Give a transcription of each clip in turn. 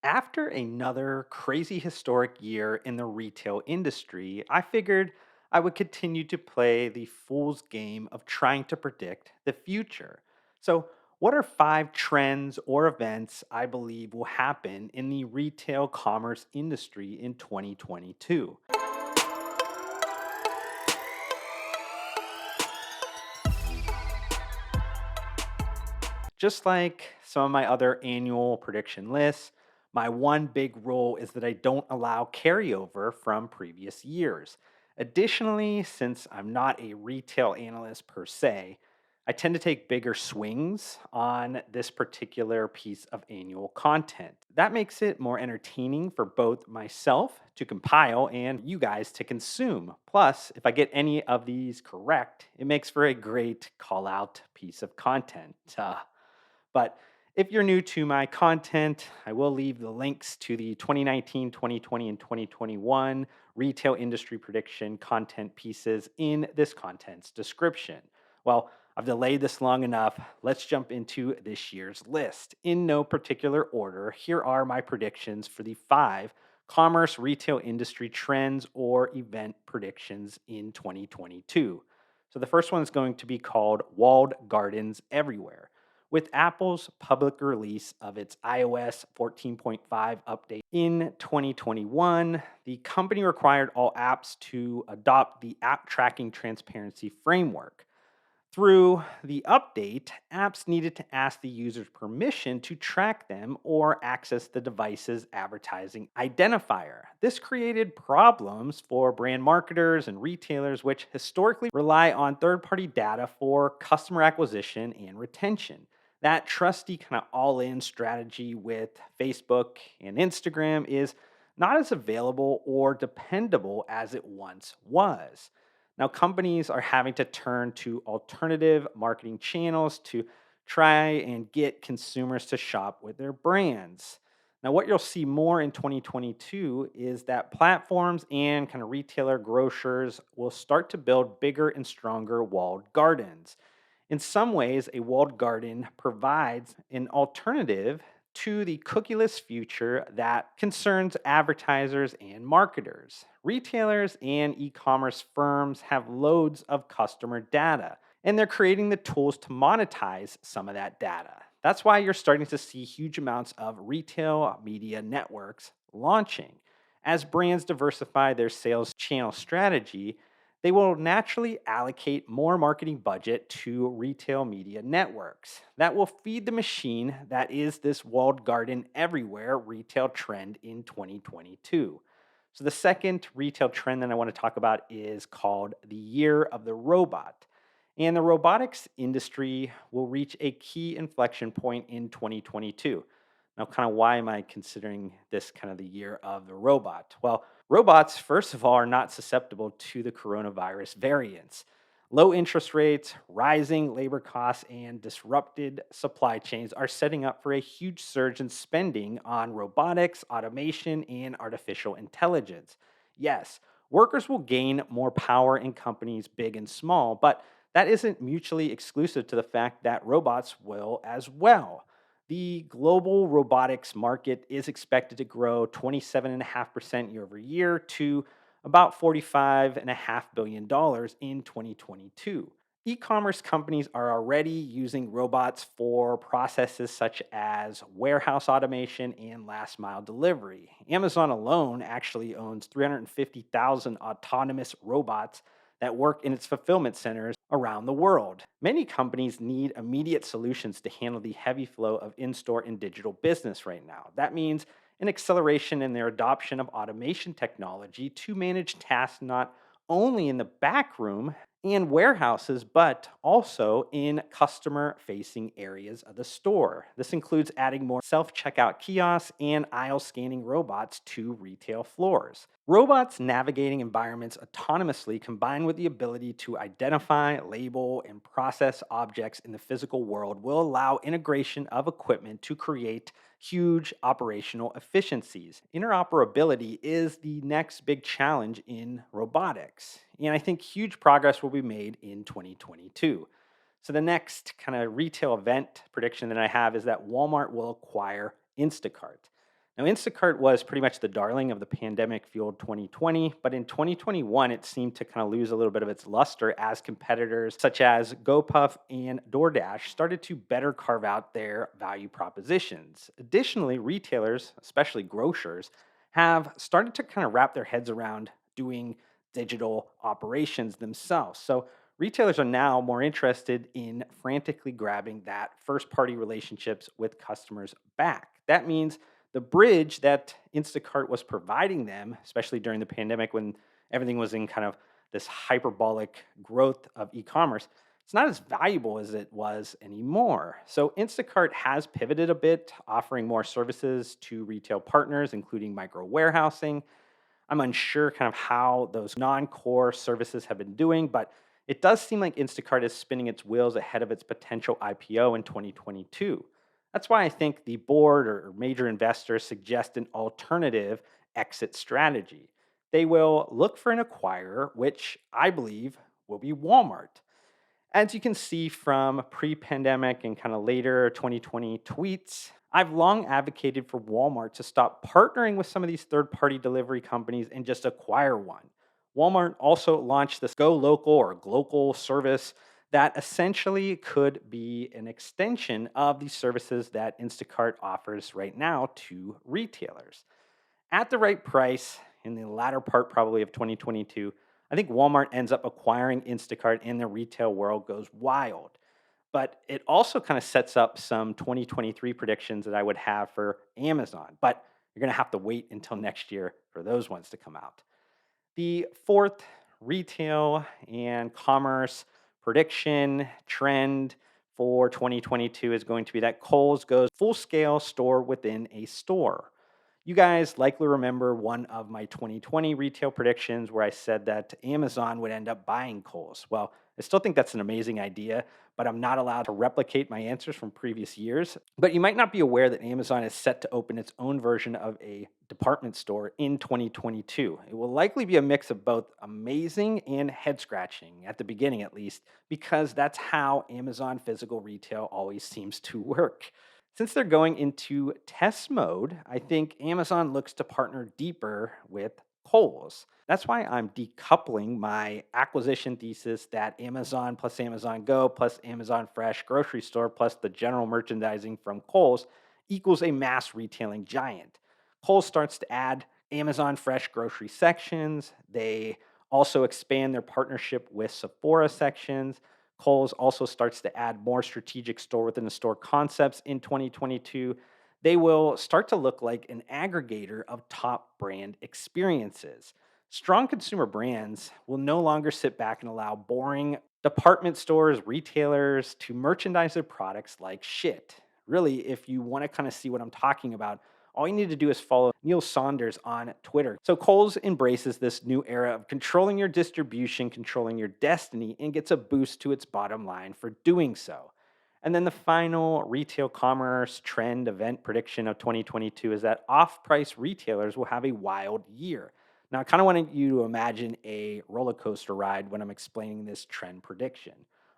After another crazy historic year in the retail industry, I figured I would continue to play the fool's game of trying to predict the future. So, what are five trends or events I believe will happen in the retail commerce industry in 2022? Just like some of my other annual prediction lists, my one big rule is that I don't allow carryover from previous years. Additionally, since I'm not a retail analyst per se, I tend to take bigger swings on this particular piece of annual content. That makes it more entertaining for both myself to compile and you guys to consume. Plus, if I get any of these correct, it makes for a great call out piece of content. But if you're new to my content, I will leave the links to the 2019, 2020, and 2021 retail industry prediction content pieces in this content's description. Well, I've delayed this long enough. Let's jump into this year's list. In no particular order, here are my predictions for the five commerce retail industry trends or event predictions in 2022. So the first one is going to be called Walled Gardens Everywhere. With Apple's public release of its iOS 14.5 update in 2021, the company required all apps to adopt the App Tracking Transparency Framework. Through the update, apps needed to ask the user's permission to track them or access the device's advertising identifier. This created problems for brand marketers and retailers, which historically rely on third party data for customer acquisition and retention. That trusty kind of all in strategy with Facebook and Instagram is not as available or dependable as it once was. Now, companies are having to turn to alternative marketing channels to try and get consumers to shop with their brands. Now, what you'll see more in 2022 is that platforms and kind of retailer grocers will start to build bigger and stronger walled gardens. In some ways, a walled garden provides an alternative to the cookieless future that concerns advertisers and marketers. Retailers and e commerce firms have loads of customer data, and they're creating the tools to monetize some of that data. That's why you're starting to see huge amounts of retail media networks launching. As brands diversify their sales channel strategy, they will naturally allocate more marketing budget to retail media networks. That will feed the machine that is this walled garden everywhere retail trend in 2022. So, the second retail trend that I want to talk about is called the year of the robot. And the robotics industry will reach a key inflection point in 2022. Now, kind of why am I considering this kind of the year of the robot? Well, robots, first of all, are not susceptible to the coronavirus variants. Low interest rates, rising labor costs, and disrupted supply chains are setting up for a huge surge in spending on robotics, automation, and artificial intelligence. Yes, workers will gain more power in companies big and small, but that isn't mutually exclusive to the fact that robots will as well. The global robotics market is expected to grow 27.5% year over year to about $45.5 billion in 2022. E commerce companies are already using robots for processes such as warehouse automation and last mile delivery. Amazon alone actually owns 350,000 autonomous robots that work in its fulfillment centers around the world. Many companies need immediate solutions to handle the heavy flow of in store and digital business right now. That means an acceleration in their adoption of automation technology to manage tasks not only in the back room and warehouses, but also in customer facing areas of the store. This includes adding more self checkout kiosks and aisle scanning robots to retail floors. Robots navigating environments autonomously combined with the ability to identify, label, and process objects in the physical world will allow integration of equipment to create huge operational efficiencies. Interoperability is the next big challenge in robotics, and I think huge progress will be made in 2022. So, the next kind of retail event prediction that I have is that Walmart will acquire Instacart. Now, Instacart was pretty much the darling of the pandemic fueled 2020, but in 2021, it seemed to kind of lose a little bit of its luster as competitors such as GoPuff and DoorDash started to better carve out their value propositions. Additionally, retailers, especially grocers, have started to kind of wrap their heads around doing digital operations themselves. So, retailers are now more interested in frantically grabbing that first party relationships with customers back. That means the bridge that Instacart was providing them, especially during the pandemic when everything was in kind of this hyperbolic growth of e commerce, it's not as valuable as it was anymore. So Instacart has pivoted a bit, offering more services to retail partners, including micro warehousing. I'm unsure kind of how those non-core services have been doing, but it does seem like Instacart is spinning its wheels ahead of its potential IPO in 2022. That's why I think the board or major investors suggest an alternative exit strategy. They will look for an acquirer, which I believe will be Walmart. As you can see from pre pandemic and kind of later 2020 tweets, I've long advocated for Walmart to stop partnering with some of these third party delivery companies and just acquire one. Walmart also launched this Go Local or Glocal service that essentially could be an extension of the services that Instacart offers right now to retailers at the right price in the latter part probably of 2022, I think Walmart ends up acquiring Instacart and the retail world goes wild. But it also kind of sets up some 2023 predictions that I would have for Amazon. But you're going to have to wait until next year for those ones to come out. The fourth retail and commerce prediction trend for 2022 is going to be that Kohl's goes full scale store within a store. You guys likely remember one of my 2020 retail predictions where I said that Amazon would end up buying Kohl's. Well, I still think that's an amazing idea, but I'm not allowed to replicate my answers from previous years. But you might not be aware that Amazon is set to open its own version of a department store in 2022. It will likely be a mix of both amazing and head scratching, at the beginning at least, because that's how Amazon physical retail always seems to work. Since they're going into test mode, I think Amazon looks to partner deeper with Kohl's. That's why I'm decoupling my acquisition thesis that Amazon plus Amazon Go plus Amazon Fresh grocery store plus the general merchandising from Kohl's equals a mass retailing giant. Kohl's starts to add Amazon Fresh grocery sections. They also expand their partnership with Sephora sections. Kohl's also starts to add more strategic store within the store concepts in 2022. They will start to look like an aggregator of top brand experiences. Strong consumer brands will no longer sit back and allow boring department stores, retailers to merchandise their products like shit. Really, if you want to kind of see what I'm talking about, all you need to do is follow Neil Saunders on Twitter. So Kohl's embraces this new era of controlling your distribution, controlling your destiny, and gets a boost to its bottom line for doing so. And then the final retail commerce trend event prediction of 2022 is that off price retailers will have a wild year. Now, I kind of wanted you to imagine a roller coaster ride when I'm explaining this trend prediction.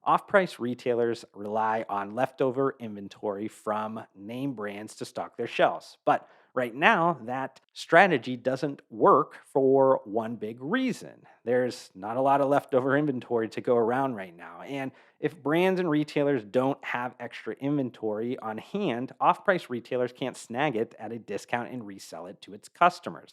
Off price retailers rely on leftover inventory from name brands to stock their shelves. But right now, that strategy doesn't work for one big reason. There's not a lot of leftover inventory to go around right now. And if brands and retailers don't have extra inventory on hand, off price retailers can't snag it at a discount and resell it to its customers.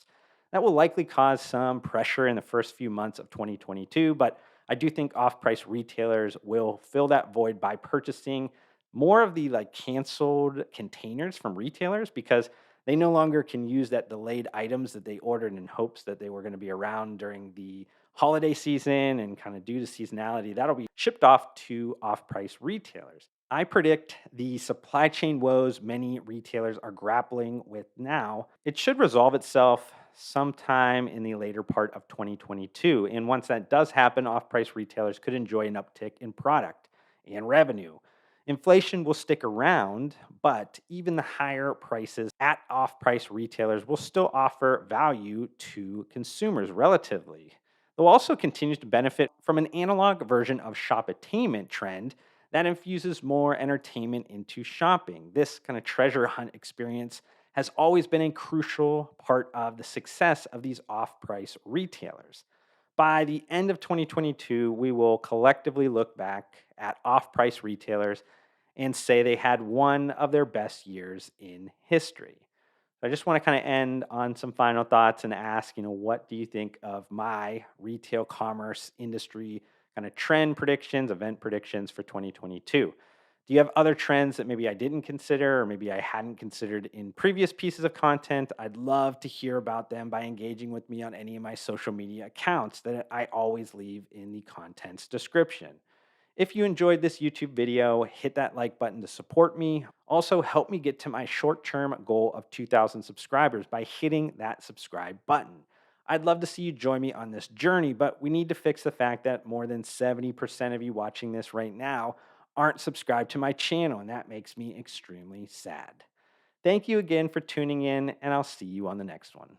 That will likely cause some pressure in the first few months of 2022, but I do think off-price retailers will fill that void by purchasing more of the like canceled containers from retailers because they no longer can use that delayed items that they ordered in hopes that they were going to be around during the holiday season and kind of due to seasonality. That'll be shipped off to off-price retailers. I predict the supply chain woes many retailers are grappling with now, it should resolve itself sometime in the later part of 2022. And once that does happen, off price retailers could enjoy an uptick in product and revenue. Inflation will stick around, but even the higher prices at off price retailers will still offer value to consumers relatively. They'll also continue to benefit from an analog version of shopatainment trend that infuses more entertainment into shopping. This kind of treasure hunt experience has always been a crucial part of the success of these off price retailers. By the end of 2022, we will collectively look back at off price retailers and say they had one of their best years in history. I just want to kind of end on some final thoughts and ask, what do you think of my retail commerce industry kind of trend predictions, event predictions for 2022? Do you have other trends that maybe I didn't consider or maybe I hadn't considered in previous pieces of content? I'd love to hear about them by engaging with me on any of my social media accounts that I always leave in the content's description. If you enjoyed this YouTube video, hit that like button to support me. Also, help me get to my short term goal of 2,000 subscribers by hitting that subscribe button. I'd love to see you join me on this journey, but we need to fix the fact that more than 70% of you watching this right now aren't subscribed to my channel, and that makes me extremely sad. Thank you again for tuning in, and I'll see you on the next one.